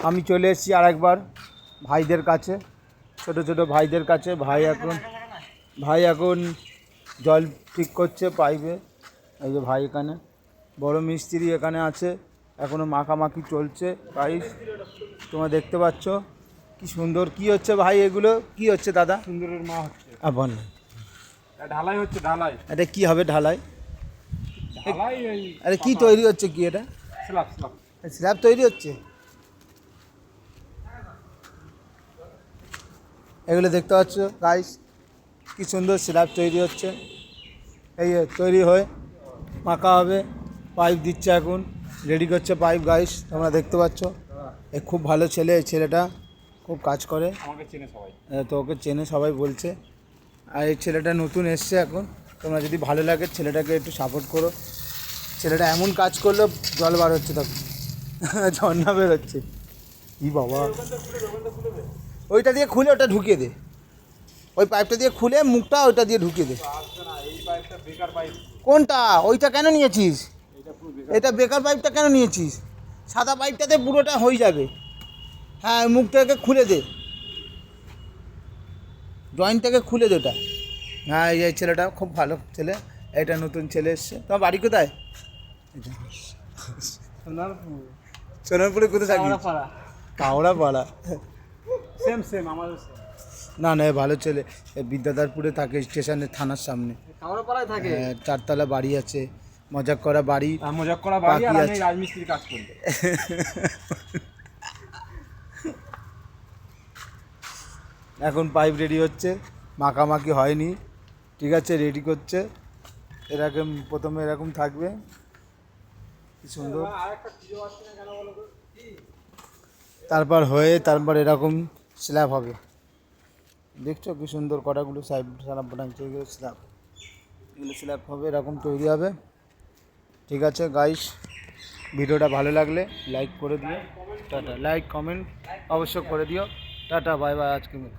আমি চলে এসেছি আরেকবার ভাইদের কাছে, ছোট ছোট ভাইদের কাছে। ভাই এখন জল ঠিক করছে পাইপে। এই যে ভাই এখানে, বড় মিস্ত্রি এখানে আছে, এখনও মাখামাখি চলছে। গাইস তোমরা দেখতে পাচ্ছ কি সুন্দর। কি হচ্ছে ভাই এগুলো? কি হচ্ছে দাদা? সুন্দরের মা হচ্ছে। বল। ঢালাই হচ্ছে, ঢালাই। এটা কি হবে ঢালাই? ঢালাই এই আরে কি তৈরি হচ্ছে? কি এটা? স্ল্যাব স্ল্যাব স্ল্যাব তৈরি হচ্ছে। এগুলো দেখতে পাচ্ছ গাইস, কি সুন্দর স্ল্যাব তৈরি হচ্ছে। এই তৈরি হয়ে মাখা হবে, পাইপ দিচ্ছে এখন, রেডি করছে পাইপ। গাইস তোমরা দেখতে পাচ্ছ, এ খুব ভালো ছেলে, এই ছেলেটা খুব কাজ করে, আমাকে চেনে সবাই। তো ওকে চেনে সবাই বলছে। আর এই ছেলেটা নতুন এসছে এখন, তোমরা যদি ভালো লাগে ছেলেটাকে একটু সাপোর্ট করো। ছেলেটা এমন কাজ করলো জল বার হচ্ছে, তখন ঝর্ণা বেরোচ্ছে। ই বাবা, ওইটা দিয়ে খুলে ওটা ঢুকিয়ে দে, ওই পাইপটা দিয়ে খুলে মুখটা ওইটা দিয়ে ঢুকিয়ে দে। কোনটা? ওইটা কেন নিয়েছিস? এটা বেকার পাইপটা কেন নিয়েছিস? সাদা পাইপটাতে পুরোটা হয়ে যাবে। হ্যাঁ, মুখটাকে খুলে দে, জয়েন্টটাকে খুলে দে ওটা। হ্যাঁ, এই ছেলেটা খুব ভালো ছেলে, এটা নতুন ছেলে এসছে। তোমার বাড়ি কোথায়? সোনারপুরে কোথায় থাকি? কাওড়াপাড়া। সেম সেম আমাদের সেম। না না, এ ভালো ছেলে, এ বিদ্যাধরপুরে থাকে, স্টেশনের থানার সামনে। কাওড়াপাড়ায় থাকে। 4 তলা বাড়ি আছে, মজাক করা বাড়ি। মজাক করা বাড়ি, আর বাকি আমি আছে। রাজমিস্ত্রি কাজ করি। এখন পাইপ রেডি হচ্ছে, মাখামাখি হয়নি, ঠিক আছে, রেডি করছে। এরকম প্রথমে এরকম থাকবে, কি সুন্দর। তারপর হয়ে তারপর এরকম স্ল্যাব হবে। দেখছো কি সুন্দর কটাগুলো সাইড সারা বানাচ্ছে, এগুলো স্ল্যাব, এগুলো স্ল্যাব হবে, এরকম তৈরি হবে। ঠিক আছে গাইস, ভিডিওটা ভালো লাগলে লাইক করে দিও, টাটা। লাইক কমেন্ট অবশ্য করে দিও, টাটা, বাই বাই, আজকে বাই।